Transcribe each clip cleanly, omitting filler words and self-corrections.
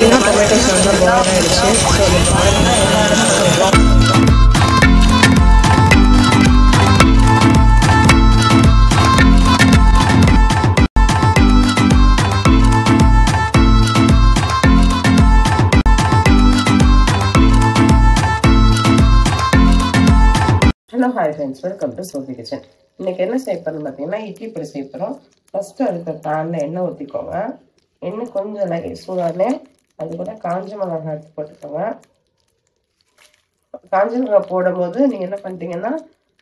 Tomatoes நல்லா boil ஆகிடுச்சு. So அது பாருங்கள் எல்லா இடமும் கொஞ்சம் hello hi friends, welcome to Sophie kitchen. இன்றைக்கி என்ன செய்ய போகிறோம்னு பார்த்தீங்கன்னா இட்லி பொடி செய்ய போகிறோம். ஃபஸ்ட்டு அதுக்கு பேனில் எண்ணெய் ஊற்றிக்கோங்க. எண்ணெய் கொஞ்சம் சூடானே அது கூட காஞ்ச மிளகாய் எடுத்து போட்டுக்கோங்க. காஞ்ச மிளகாய் போடும்போது நீங்கள் என்ன பண்ணிட்டீங்கன்னா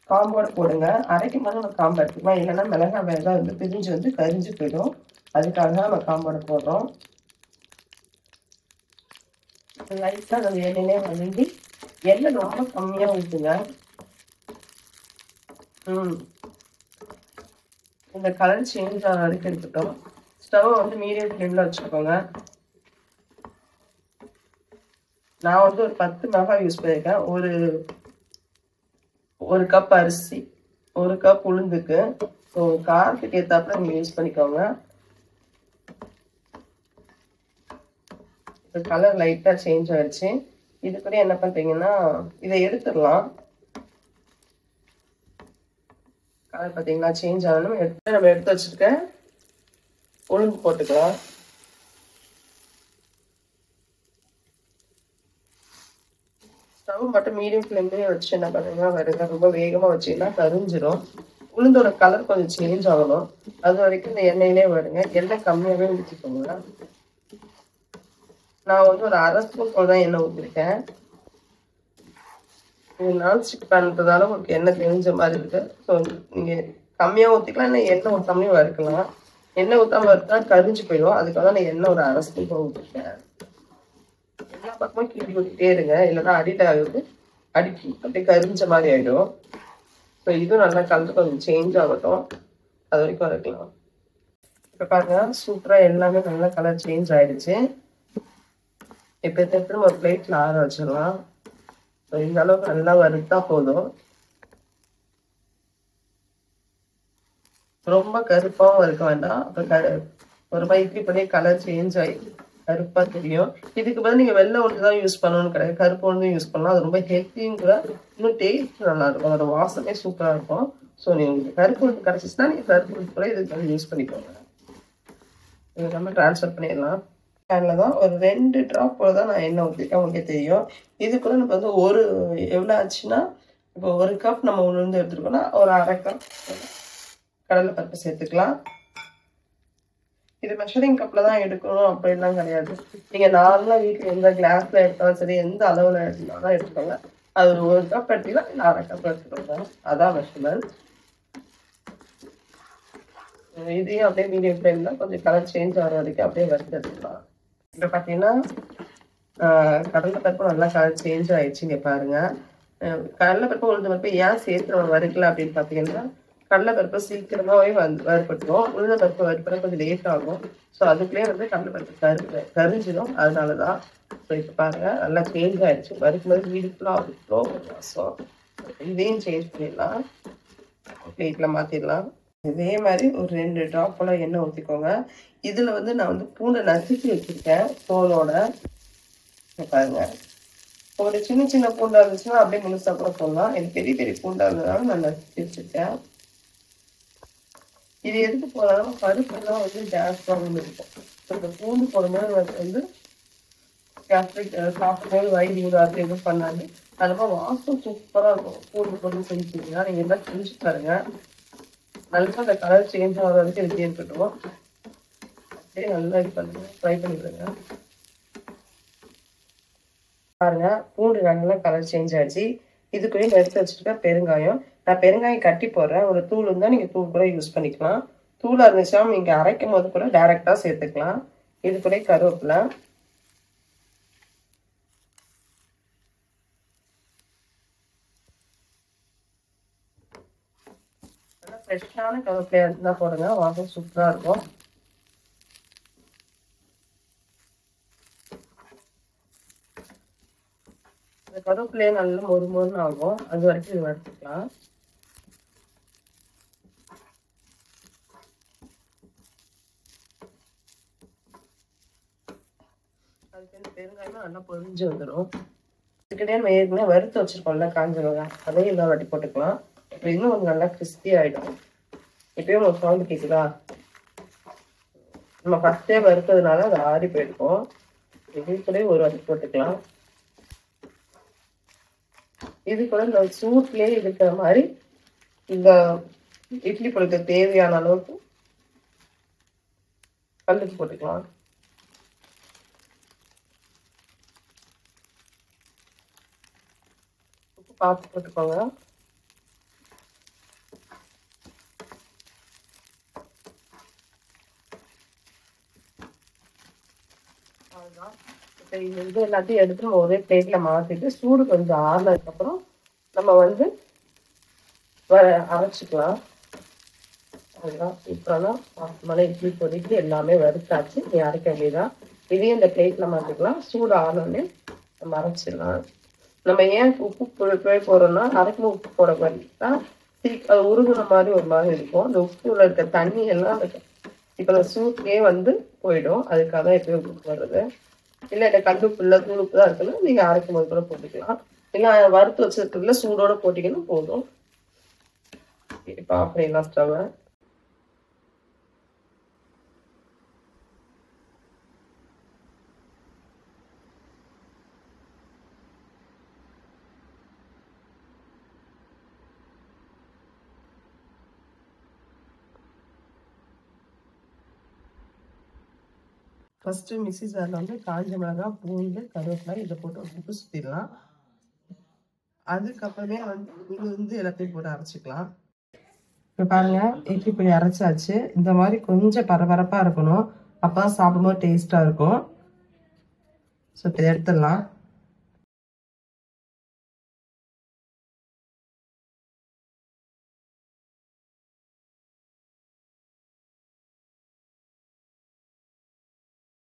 காம்போடு போடுங்க. அரைக்கும் போது நம்ம காம்பு எடுத்துக்கலாம், இல்லைன்னா மிளகாய் வேலை பிரிஞ்சு கரிஞ்சு போயிடும். அதுக்காக தான் நம்ம காம்போடு போடுறோம். லைட்டாக நம்ம எண்ணெயிலே வதங்கி எண்ணெய் ரொம்ப கம்மியாக ஊற்றுங்க. இந்த கலர் சேஞ்ச் ஆகிற வரைக்கும் இருக்கட்டும். ஸ்டவ் மீடியம் ஃப்ளேமில் வச்சுக்கோங்க. நான் ஒரு 10 மிளகாய் யூஸ் பண்ணியிருக்கேன். ஒரு கப் அரிசி, 1 கப் உளுந்துக்கு. ஸோ காரத்துக்கு ஏற்றாப்புல நீங்கள் யூஸ் பண்ணிக்கோங்க. இப்போ கலர் லைட்டாக சேஞ்ச் ஆகிடுச்சு. இது கூட என்ன பண்ணுறீங்கன்னா இதை எடுத்துடலாம். கலர் பார்த்தீங்கன்னா சேஞ்ச் ஆகணும். நம்ம எடுத்து வச்சுருக்க உளுந்து போட்டுக்கலாம். ஸ்டவ் மட்டும் மீடியம் ஃப்ளேம்லேயே வச்சு என்ன பண்ணுறீங்கன்னா வருங்க. ரொம்ப வேகமாக வச்சிங்கன்னா கரிஞ்சிடும். உளுந்தோட கலர் கொஞ்சம் சேஞ்ச் ஆகணும். அது வரைக்கும் இந்த எண்ணெயிலே வருங்க. எண்ணெய் கம்மியாகவே ஊற்றிக்கோங்க. நான் ஒரு அரை ஸ்பூன் போல் தான் எண்ணெய் ஊற்றிருக்கேன். இது நான்ஸ்டிக் பண்ணுறதால உங்களுக்கு எண்ணெய் தெரிஞ்ச மாதிரி இருக்குது. ஸோ நீங்கள் கம்மியாக ஊற்றிக்கலாம், இல்லை எண்ணெய் ஊற்றாமலே வறுக்கலாம். எண்ணெய் ஊற்றாமல் வறுத்தா கரிஞ்சு போயிடும். அதுக்காக தான் நான் எண்ணெய் ஒரு அரை ஸ்பூன் ஊற்றிருக்கேன். எல்லா பக்கமும் கீழே ஊற்றிட்டே இருங்க, இல்லைன்னா அடியில் அடிக்கி அப்படியே கரிஞ்ச மாதிரி ஆகிடும். ஸோ இதுவும் நல்லா கலர் கொஞ்சம் சேஞ்ச் ஆகட்டும், அது வரைக்கும் வறுக்கலாம். இப்போ பாருங்கள், சூப்பராக எல்லாமே நல்லா கலர் சேஞ்ச் ஆகிடுச்சு. இப்போ திரும்ப ஒரு பிளேட்டில் ஆற வச்சிடலாம். இந்த அளவுக்கு நல்லா வறுத்தா போதும். ரொம்ப கருப்பாகவும் இருக்க வேண்டாம். அப்புறம் ஒரு இட்லி பண்ணி கலர் சேஞ்ச் ஆகி கருப்பா தெரியும். இதுக்கு பதில் நீங்க வெள்ளை உளுந்து தான் யூஸ் பண்ணணும்னு கிடையாது, கருப்பு உளுந்து யூஸ் பண்ணலாம். அது ரொம்ப ஹெல்த்தியும் கூட, இன்னும் டேஸ்ட் நல்லா இருக்கும். அதோட வாசமே சூப்பரா இருக்கும். ஸோ நீங்க கருப்பு உளுந்து கிடைச்சிச்சுன்னா நீங்க கருப்பு உளுந்து கூட இதுக்கு யூஸ் பண்ணிக்கோங்க. இது நம்ம டிரான்ஸ்ஃபர் பண்ணிடலாம். பேனில் தான் ஒரு 2 ட்ராப் போல தான் நான் எண்ணெய் ஊற்றிருக்கேன். உங்களுக்கே தெரியும். இது கூட நம்ம எவ்வளோ ஆச்சுன்னா, இப்போ 1 கப் நம்ம உளுந்து எடுத்துருக்கோம்னா ஒரு அரை கப் கடலை பருப்பு சேர்த்துக்கலாம். இது மெஷரிங் கப்பில் தான் எடுக்கணும் அப்படின்லாம் கிடையாது. நீங்கள் நார்மலாக வீட்டில் எந்த கிளாஸில் எடுத்தாலும் சரி, எந்த அளவில் எடுத்தாலும் எடுத்துக்கோங்க. அது 1 கப் எடுத்துக்கலாம், இல்லை அரை கப் எடுத்துக்கோங்க. அதான் மெஷர்மெண்ட். இதையும் அப்படியே மீடியம் ஃப்ளேமில் கொஞ்சம் கலர் சேஞ்ச் ஆகிற வரைக்கும் அப்படியே வறுத்து எடுத்துக்கலாம். இப்போ பார்த்தீங்கன்னா கடலை பருப்பு நல்லா கலர் சேஞ்ச் ஆகிடுச்சு. இங்கே பாருங்கள், கடலை பருப்பு உளுந்து பருப்பு ஏன் சேர்த்து நம்ம வறுக்கல அப்படின்னு பார்த்தீங்கன்னா, கடலை பருப்பு சீக்கிரமாகவே வறுப்பட்டுரும். உளுந்த பருப்பு வறுப்பட கொஞ்சம் லேட் ஆகும். ஸோ அதுக்குள்ளேயே கடலை பருப்பு கரிஞ்சிடும். அதனால தான். ஸோ இப்போ பாருங்கள், நல்லா சேஞ்ச் ஆகிடுச்சு. வறுக்கும்போது வீடு ஃபுல்லாக அவ்வளோ வாசம். இதையும் சேஞ்ச் பண்ணிடலாம், பிளேட்டில் மாற்றிடலாம். இதே மாதிரி ஒரு 2 ட்ராப் போல் எண்ணெய் ஊற்றிக்கோங்க. இதில் நான் பூண்டை நசுக்கி வச்சுருக்கேன் தோலோட. பாருங்க, ஒரு சின்ன சின்ன பூண்டாக இருந்துச்சுன்னா அப்படியே முழுசாக கூட போடலாம். எனக்கு பெரிய பெரிய பூண்டாக இருந்ததுனால நான் நசுக்கி வச்சுருக்கேன். இது எதுக்கு போனாலும் பருப்புலாம் கேஸ் ப்ராப்ளம் இருக்கும். ஸோ இந்த பூண்டு போடும்போது கேஸ்ட்ரிக் சாப்பிடும்போது வயிறு அது எதுவும் பண்ணாது. அது மாதிரி வாசம் சூப்பராக இருக்கும். பூண்டு போட்டு செஞ்சுட்டீங்கன்னா நீங்கள் எல்லாம் செஞ்சு பாருங்க. நல்லா அந்த கலர் சேஞ்ச் ஆகிற வரைக்கும் இது இருக்கட்டும். அப்படியே நல்லா இது பண்ணுங்க, ஃப்ரை பண்ணிவிடுங்க. பாருங்க, பூண்டு நல்லா கலர் சேஞ்ச் ஆகிடுச்சு. இதுக்குள்ளேயும் எடுத்து வச்சுருக்க பெருங்காயம். நான் பெருங்காயம் கட்டி போடுறேன். ஒரு தூள் இருந்தால் நீங்கள் தூள் கூட யூஸ் பண்ணிக்கலாம். தூளாக இருந்துச்சுன்னா நீங்கள் அரைக்கும் போது கூட டைரெக்டாக சேர்த்துக்கலாம். இது கூட கருவேப்பிலை. நல்லா ஃப்ரெஷ்ஷான கருவேப்பிலையாக இருந்தால் போடுங்க, வாசம் சூப்பராக இருக்கும். இந்த கருவேப்பிலையே நல்லா மொறுமொறுன்னு ஆகும். அது வரைக்கும் இது வறுத்துக்கலாம். அது இந்த பெருங்காயமும் நல்லா பொரிஞ்சு வந்துடும். இதுக்கிட்டே நம்ம ஏற்கனவே வறுத்து வச்சிருக்கோம்ல காஞ்ச மிளகாய், அதையும் இன்னும் வாட்டி போட்டுக்கலாம். இப்போ இன்னும் கொஞ்சம் நல்லா கிறிஸ்பி ஆகிடும். இப்பயும் உங்களுக்கு சவுண்ட் கேட்குதா? நம்ம ஃபஸ்ட்டே வறுத்ததுனால அது ஆறி போயிருக்கும். இது கூட ஒரு வாட்டி போட்டுக்கலாம். இது கூட இந்த சூட்லேயே இருக்கிற மாதிரி இந்த இட்லி பொடிக்கு தேவையான அளவுக்கு கல்லுக்கு போட்டுக்கலாம். உப்பு பார்த்து போட்டுக்கோங்க. அவ்வளோதான். இப்போ இது எல்லாத்தையும் எடுத்து நம்ம ஒரே பிளேட்டில் மாற்றிட்டு சூடு கொஞ்சம் ஆறுனதுக்கப்புறம் நம்ம வந்து அரைச்சிக்கலாம். அதுதான் இப்போதான் மலை இட்லி பொடிக்கு எல்லாமே வறுத்தாச்சு. நீ அரைக்க வேண்டியதான். இதையும் இந்த பிளேட்டில் மாற்றிக்கலாம். சூடு ஆனோடனே நம்ம அரைச்சிடலாம். நம்ம ஏன் உப்பு போடுறோம்னா அரைக்கும் உப்பு போட பார்த்தா அது உருகுன மாதிரி ஒரு மாதிரி இருக்கும். அந்த உப்புல இருக்க தண்ணி எல்லாம் இப்போ அந்த சூட்லேயே வந்து போயிடும். அதுக்காக தான் எப்பயும் உப்பு வருது. இல்லை இந்த கல் உப்பு இல்லை தூள் உப்பு தான் இருக்குன்னா நீங்கள் அரைக்கும் போது கூட போட்டுக்கலாம். இல்லை வறுத்து வச்சிருக்கிறதுல சூடோட போட்டிங்கன்னா போதும். இப்போ அப்படின்னா ஸ்டவ் ஃபஸ்ட்டு மிக்ஸி ஜாரில் வந்து காஞ்ச மிளகாய், பூண்டு, கருவேப்பிலை இதை போட்டு உப்பு சுற்றிடலாம். அதுக்கப்புறமே வந்து நீங்கள் வந்து எல்லாத்தையும் போட்டு அரைச்சிக்கலாம். இப்போ பாருங்கள், இட்லி பொடி அரைச்சாச்சு. இந்த மாதிரி கொஞ்சம் பரபரப்பாக இருக்கணும். அப்போ தான் சாப்பிடும்போது டேஸ்ட்டாக இருக்கும். ஸோ இப்போ எடுத்துடலாம்.